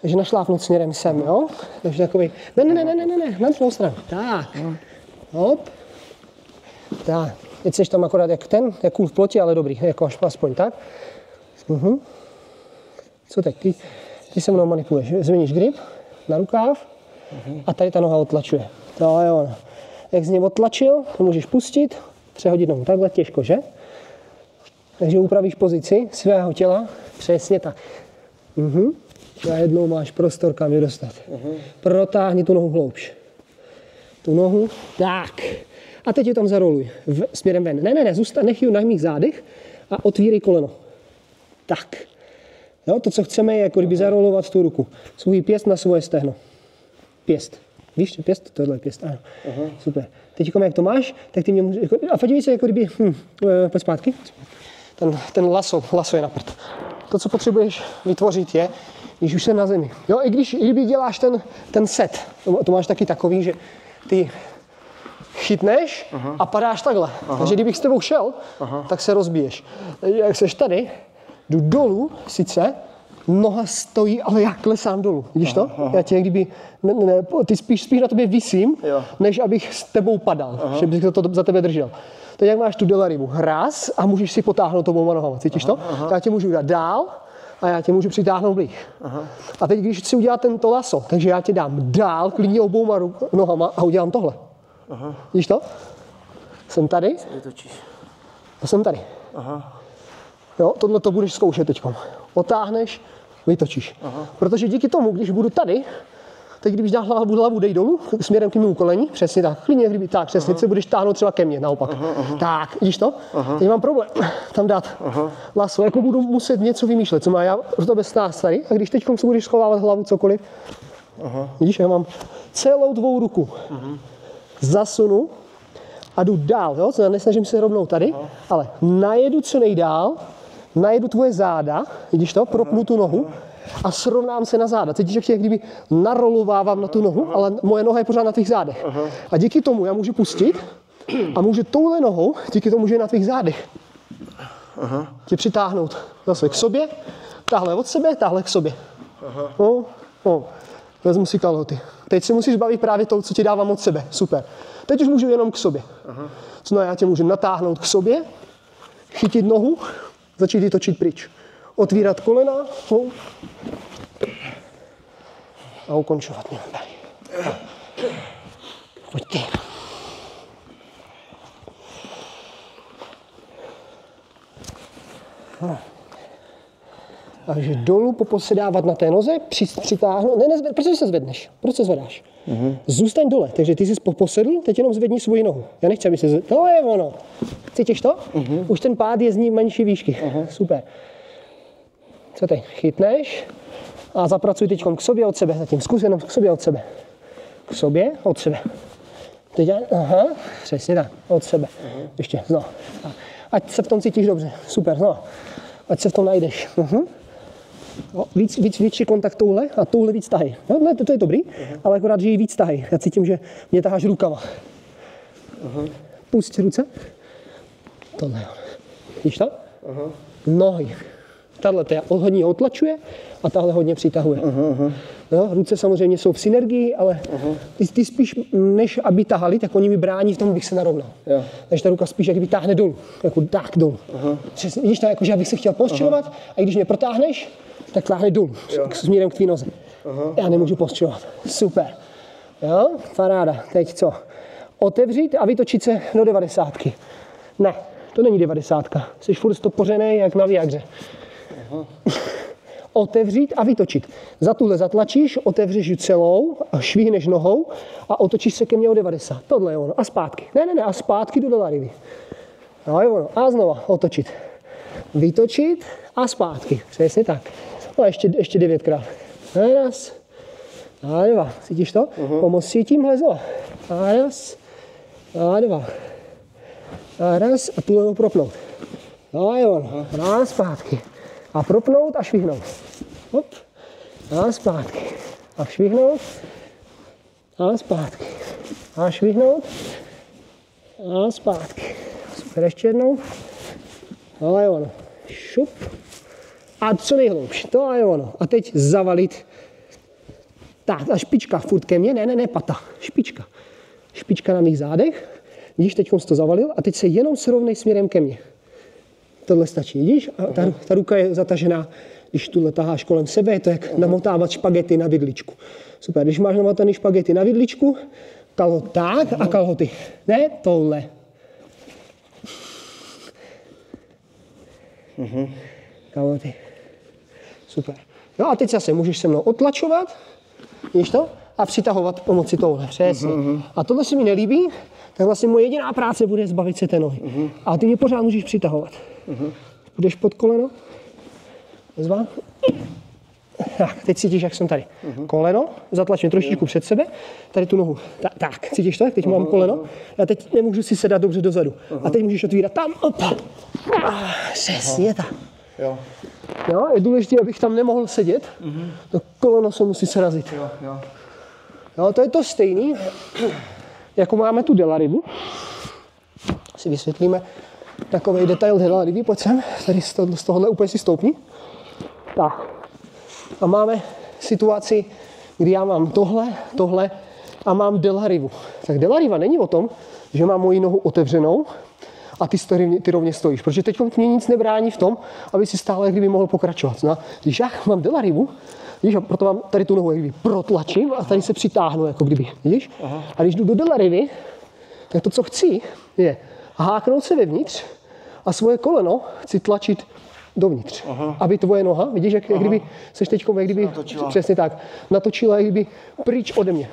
Takže našlápnout směrem sem, jo? Takže takový, ne, na druhou stranu. Tak, hop. Tak, teď jsi tam akorát jak ten, jak kůl v plotě, ale dobrý, jako aspoň tak. Co teď? Ty se mnou manipuluješ, změníš grip na rukáv a tady ta noha odtlačuje. To je ono. Jak z něj odtlačil, to můžeš pustit, přehodit nohu. Takhle těžko, že? Takže upravíš pozici svého těla, přesně tak. Najednou máš prostor, kam je dostat. Protáhni tu nohu hloubš. Tu nohu, tak. A teď ji tam zaroluj, směrem ven. Ne, zůstaň, nech ji na mých zádech a otvírej koleno. Tak. Jo, to, co chceme, je jako kdyby zarolovat tu ruku. Svůj pěst na svoje stehno. Pěst. Víš, pěst? Tohle je pěst. Ano. Super. Teď, jak to máš, tak ty mě můžeš... A podívej se, jako kdyby... Pojď zpátky. Ten laso je na prd. To, co potřebuješ vytvořit, je, když už jsem na zemi. Jo, i kdyby děláš ten set, to máš taky takový, že ty chytneš a padáš takhle. Takže kdybych s tebou šel, tak se rozbiješ. Jak seš tady, jdu dolů, sice, noha stojí, ale já klesám dolů. Vidíš to? Já tě kdyby, ty spíš na tobě visím, než abych s tebou padal, že bych to za tebe držel. Teď jak máš tu delaribu, raz a můžeš si potáhnout oboma nohama, cítíš to? Já tě můžu dát dál a já tě můžu přitáhnout blíž. A teď, když chci udělat tento laso, takže já tě dám dál, klidně obouma nohama a udělám tohle. Vidíš to? Jsem tady. A jsem tady. Jo, tohle to budeš zkoušet teďkom. Otáhneš, vytočíš. Protože díky tomu, když budu tady, teď když dáš hlavu dej dolů, směrem k mému koleni, přesně tak, klidně kdyby tak, přesně, se budeš táhnout třeba ke mně, naopak. Tak, vidíš to? Teď mám problém tam dát laso, jako budu muset něco vymýšlet, co má já do tebe stát tady, a když teďkom si budeš schovávat hlavu cokoliv, vidíš, já mám celou tvou ruku, zasunu a jdu dál, jo? Nesnažím se rovnou tady, ale najedu co nejdál, najedu tvoje záda, vidíš to, propnu tu nohu a srovnám se na záda. Cítíš, jak tě kdyby narolovávám na tu nohu, ale moje noha je pořád na tvých zádech. A díky tomu já můžu pustit a můžu touhle nohou, díky tomu, že je na tvých zádech, tě přitáhnout zase k sobě, tahle od sebe, tahle k sobě. Vezmu si kalhoty. Teď si musíš bavit právě to, co ti dávám od sebe. Super. Teď už můžu jenom k sobě. Co já tě můžu natáhnout k sobě, chytit nohu, začít ji točit pryč. Otvírat kolena a ukončovat mě. Pojďte. Takže dolů poposedávat na té noze, přitáhnout. Ne, proč se zvedneš? Proč se zvedáš? Zůstaň dole, takže ty jsi posedl, teď jenom zvedni svoji nohu. Já nechci, aby se zvedl. To je ono. Cítíš to? Už ten pád je z ní menší výšky. Super. Co teď? Chytneš a zapracuj teď k sobě od sebe. Zatím zkus jenom k sobě od sebe. K sobě od sebe. Teď přesně tak, od sebe. Ještě, znovu. Ať se v tom cítíš dobře. Super, znovu. Ať se v tom najdeš. Víc kontakt touhle a touhle víc tahy. No, to je dobrý, ale akorát, že jí víc tahy. Já cítím, že mě taháš rukama. Pusť ruce. Tohle. Víš to? Nohy. Tahle hodně otlačuje a tahle hodně přitahuje. Jo, ruce samozřejmě jsou v synergii, ale ty spíš, než aby tahali, tak oni mi brání v tom, abych se narovnal. Takže ta ruka spíš jak by táhne dolů. Jako tak dolů. Vidíš to, jako, že abych se chtěl postřelovat a když mě protáhneš, tak táhne dolů. Směrem k tvý noze. Já nemůžu postřelovat. Super. Jo, paráda. Teď co? Otevřít a vytočit se do 90. Ne, to není 90. Jsi furt stopořený jak na Viagře. Otevřít a vytočit. Za tuhle zatlačíš, otevřeš ji celou, švihneš nohou a otočíš se ke mně o 90. Tohle je ono. A zpátky. Ne, a zpátky do delariby. No je ono. A znova otočit. Vytočit a zpátky. Přesně tak. No ještě 9krát. Raz. A 2. Cítíš to? Pomoc si tímhle znova. A raz. A 2. A raz a tuhle ho propnout. No je ono. A zpátky. A propnout a švihnout. Hop. A zpátky. A švihnout. A zpátky. A švihnout. A zpátky. Super, ještě jednou. To je ono. Šup. A co nejhloubš. To je ono. A teď zavalit Tak, a špička furt ke mně, ne, pata, špička. Špička na mých zádech, vidíš, teď jsi to zavalil a teď se jenom srovnej směrem ke mně. Tohle stačí, vidíš? A ta ruka je zatažená, když tuhle taháš kolem sebe, je to jak namotávat špagety na vidličku. Super, když máš namotaný špagety na vidličku, kalhot tak a kalhoty. Ne, tohle. Kalhoty. Super. Jo a teď zase můžeš se mnou otlačovat, víš to? A přitahovat pomocí tohle, přesně. A tohle se mi nelíbí, tak vlastně moje jediná práce bude zbavit se té nohy. A ty mě pořád můžeš přitahovat. Půjdeš pod koleno, zva. Tak, teď cítíš, jak jsem tady. Koleno, zatlačím trošičku před sebe, tady tu nohu. Tak, cítíš to? Teď mám koleno. A teď nemůžu si sedat dobře dozadu. A teď můžeš otvírat tam, opa. Přesně tak. Jo, je důležité, abych tam nemohl sedět. To koleno se musí srazit. Jo, to je to stejný, jako máme tu delarivu. Si vysvětlíme takový detail delarivy, pojď sem, tady z tohohle úplně si stoupni. Tak. A máme situaci, kdy já mám tohle a mám delarivu. Tak delariva není o tom, že mám moji nohu otevřenou a ty rovně stojíš, protože teď mě nic nebrání v tom, aby si stále kdyby mohl pokračovat. No, když já mám delarivu, vidíš, a proto mám tady tu nohu kdyby protlačím a tady se přitáhnu, jako kdyby, vidíš? A když jdu do delarivy, tak to, co chci, je háknout se vevnitř a svoje koleno chci tlačit dovnitř, aby tvoje noha, vidíš, jak kdyby seš teďkom, jak kdyby, přesně tak, natočila, jak kdyby pryč ode mě.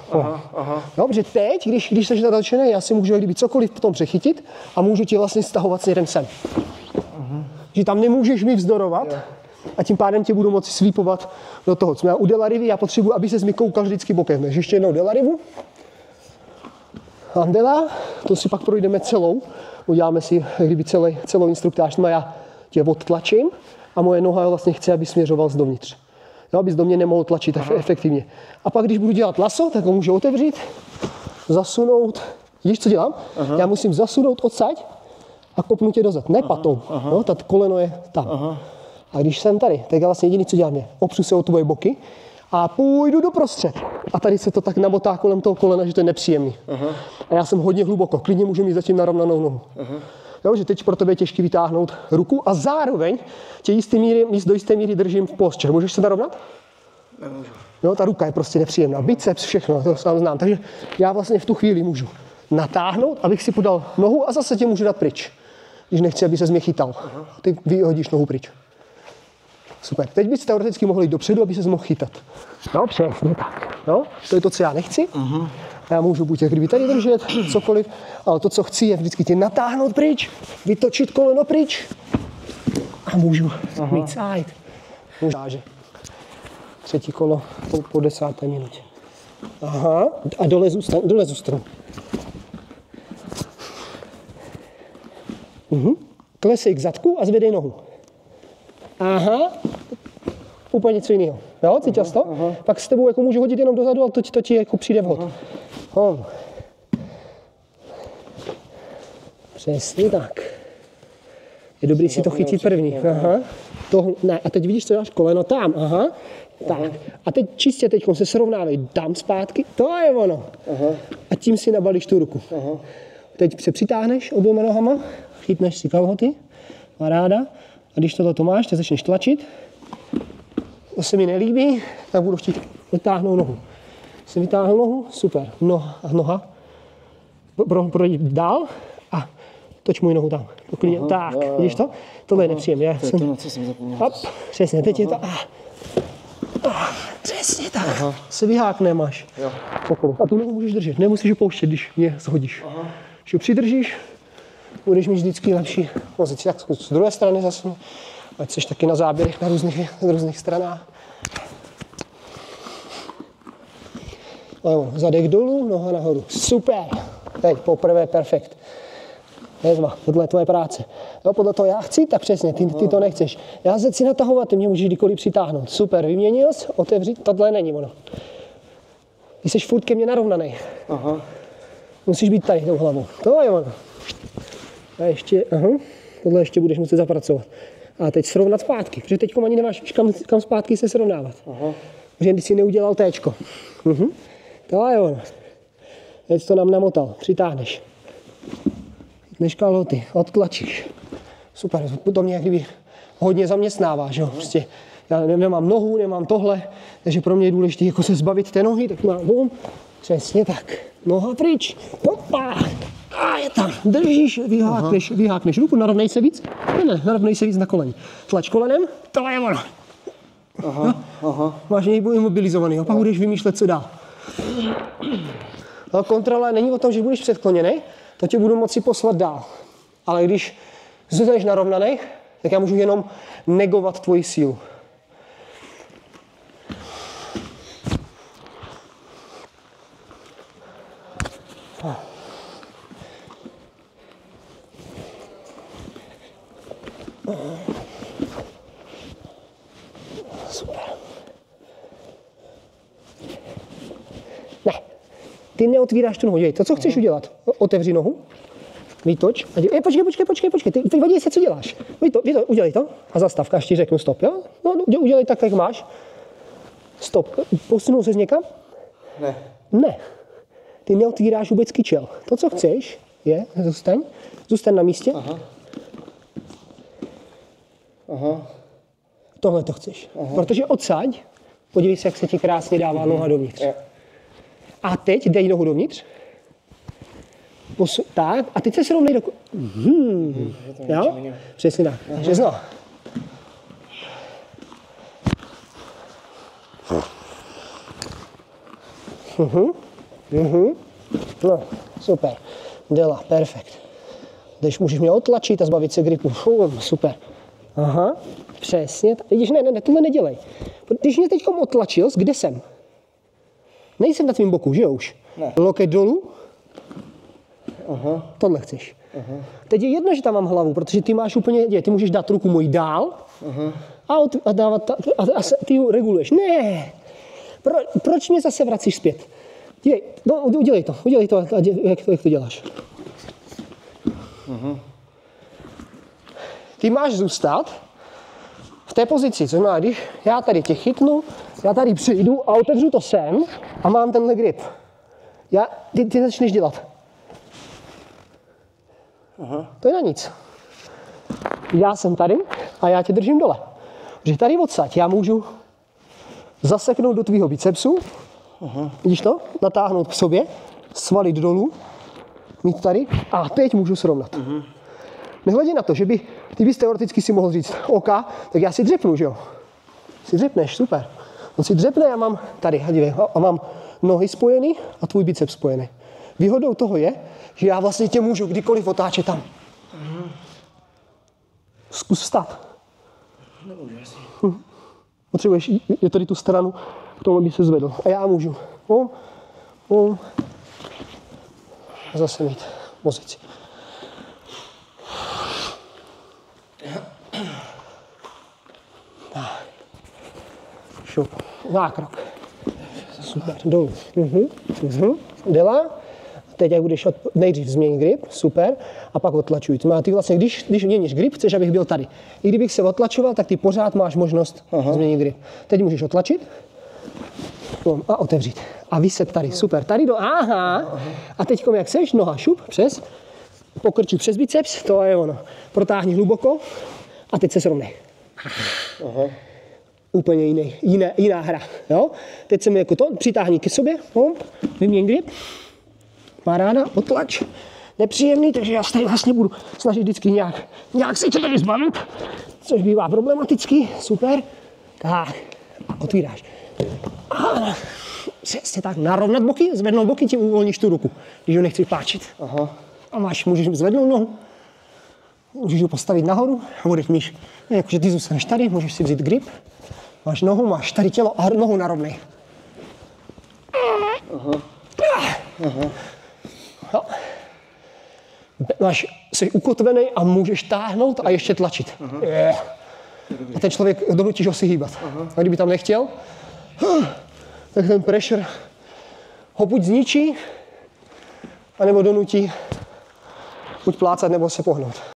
No, protože teď, když seš natočený, já si můžu jak kdyby cokoliv potom přechytit a můžu ti vlastně stahovat směrem sem. Že tam nemůžeš mi vzdorovat a tím pádem tě budu moci svípovat do toho. Co já u delarivy, já potřebuji, aby ses mi koukal vždycky bokem. Takže ještě jednou delarivu. Andela, to si pak projdeme celou, uděláme si jak kdyby celou instruktáž, já tě odtlačím a moje noha vlastně chce, aby směřoval dovnitř. Jo, abys do mě nemohl tlačit efektivně. A pak, když budu dělat laso, tak ho můžu otevřít, zasunout. Víš, co dělám? Já musím zasunout odsaď a kopnu tě dozad. Ne patou. Jo, ta koleno je tam. A když jsem tady, tak já vlastně jediný, co dělám, je opřu se o tvoje boky a půjdu doprostřed. A tady se to tak nabotá kolem toho kolena, že to je nepříjemný. A já jsem hodně hluboko, klidně můžu mít zatím narovnanou nohu. Jo, že teď pro tebe je těžké vytáhnout ruku a zároveň tě do jisté míry držím v postře. Můžeš se narovnat? Nemůžu. Jo, ta ruka je prostě nepříjemná. Biceps, všechno, to sám znám. Takže já vlastně v tu chvíli můžu natáhnout, abych si podal nohu a zase tě můžu dát pryč. Když nechci, aby ses mě chytal. Ty vyhodíš nohu pryč. Super. Teď bys teoreticky mohl jít dopředu, aby ses mohl chytat. No, přesně tak. No, to je to, co já nechci. Já můžu buď jak kdyby tady držet, cokoliv, ale to, co chci, je vždycky tě natáhnout pryč, vytočit koleno pryč a můžu mít side. Můžu. Třetí kolo po 10. minutě. Aha, a dolezu stranu. Klesej k zadku a zvedej nohu. Aha, úplně něco jiného. Jo, cítil jsi to? Pak s tebou jako můžu hodit jenom dozadu, ale to ti jako přijde vhod. Přesně tak. Je dobrý si to chytit první. Ne, a teď vidíš, co dáš koleno tam. Tak. A teď čistě se srovnávej. Dám zpátky, to je ono. A tím si nabalíš tu ruku. Teď se přitáhneš oběma nohama, chytneš si kalhoty, paráda. A když tohle máš, tak začneš tlačit. To se mi nelíbí, tak budu chtít vytáhnout nohu. Jsem vytáhl nohu, super. Noha. Projď dál a toč můj nohu tam. Tak, vidíš to? Tohle je nepříjemné. To je to, na co jsem zapomněl. Hop, přesně, teď je to. Přesně tak. Se vyhákne máš. A tu nohu můžeš držet, nemusíš ho pouštět, když mě shodíš. Když ho přidržíš, budeš mít vždycky lepší pozici. Tak z druhé strany zase, ať jsi taky na záběrech na různých stranách. Zadek dolů, noha nahoru. Super. Teď poprvé perfekt. Tohle je tvoje práce. Jo, podle toho já chci, tak přesně, ty to nechceš. Já se chci natahovat, ty mě můžeš kdykoliv přitáhnout. Super, vyměnil jsi, otevřít, tohle není ono. Ty jsi furt ke mně narovnaný. Musíš být tady tou hlavou. To je ono. A ještě, tohle ještě budeš muset zapracovat. A teď srovnat zpátky, protože teď ani nemáš kam zpátky se srovnávat. že ty si neudělal téčko. To je ono. Teď to nám namotal, přitáhneš. Než kalhoty, odtlačíš. Super, to mě jak kdyby hodně zaměstnává, že jo. Prostě já nemám nohu, nemám tohle, takže pro mě je důležité jako se zbavit té nohy, tak mám bum. Přesně tak. Noha pryč. Opa. A je tam. Držíš, vyhákneš ruku, narovnej se víc. Ne, narovnej se víc na koleni. Tlač kolenem, to je ono. Máš něj imobilizovaný, a pak budeš vymýšlet, co dál. Ale kontrola není o tom, že budeš předkloněný, to tě budu moci poslat dál. Ale když zůstaneš narovnaný, tak já můžu jenom negovat tvoji sílu. Super. Ne, ty neotvíráš tu nohu. Dělej to, co chceš udělat. Otevři nohu, vytoč. Počkej, ty vadí se, co děláš. Udělej to a zastav, až ti řeknu stop, jo? No, udělej tak, jak máš. Stop. Posunul ses někam? Ne. Ty neotvíráš vůbec kyčel. To, co chceš, je, zůstaň na místě. Tohle to chceš. Protože odsaď, podívej se, jak se ti krásně dává noha dovnitř. A teď dej nohu dovnitř. Tak, a teď se srovnej do... Jo? Přesně tak. Takže znova. No, super. Dělá, perfekt. Když můžeš mě otlačit a zbavit se gripu. Super. Aha, přesně. Vidíš, ne, tohle nedělej. Když mě teďkom otlačil, kde jsem? Nejsem na tvým boku, že jo už? Ne. Loket dolů. Tohle chceš. Teď je jedno, že tam mám hlavu, protože ty máš úplně, ty můžeš dát ruku moji dál a dávat, a ty ji reguluješ. Ne. Proč mě zase vracíš zpět? Udělej to, jak to děláš. Ty máš zůstat v té pozici, co znamená, když já tady tě chytnu, já tady přijdu a otevřu to sem a mám tenhle grip. Ty začneš dělat. To je na nic. Já jsem tady a já tě držím dole. Protože tady odsaď já můžu zaseknout do tvýho bicepsu, vidíš to? Natáhnout k sobě, svalit dolů, mít tady a teď můžu srovnat. Nehledě na to, že ty bys teoreticky si mohl říct OK, tak já si dřepnu, že jo? Si dřepneš, super. On si dřepne, já mám tady, a mám nohy spojený a tvůj biceps spojený. Výhodou toho je, že já vlastně tě můžu kdykoliv otáčet tam. Zkus vstat. Nemůžu asi. Potřebuješ, je tady tu stranu, k tomu by se zvedl. A já můžu. A zase mít pozici. Šup. Zákrok. Super, dolů. Dělá. Teď, jak budeš nejdřív změnit grip, super, a pak otlačuj. Ty vlastně, když měníš grip, chceš, abych byl tady. I kdybych se otlačoval, tak ty pořád máš možnost změnit grip. Teď můžeš otlačit a otevřít. A vyset tady, super. Tady A teď, jak seš, noha šup, přes, pokrčuj přes biceps, to je ono. Protáhni hluboko a teď se srovnej. Úplně jiná hra. Jo? Teď se mi jako to, přitáhni ke sobě, vyměň grip. Paráda, otlač. Nepříjemný, takže já se tady vlastně budu snažit vždycky nějak se tě tady zbavit, což bývá problematický, super. Tak, a otvíráš. Přesně tak, narovnat boky, zvednout boky, tím uvolníš tu ruku, když ho nechceš páčit. A můžeš zvednout nohu, můžeš ho postavit nahoru a budeš míš. Jakože ty zůstaneš tady, můžeš si vzít grip, máš nohu, máš tady tělo a nohu narovnej. Jsi ukotvený a můžeš táhnout a ještě tlačit. A ten člověk donutíš ho si hýbat. A kdyby tam nechtěl, tak ten pressure ho buď zničí, anebo donutí buď plácat, nebo se pohnout.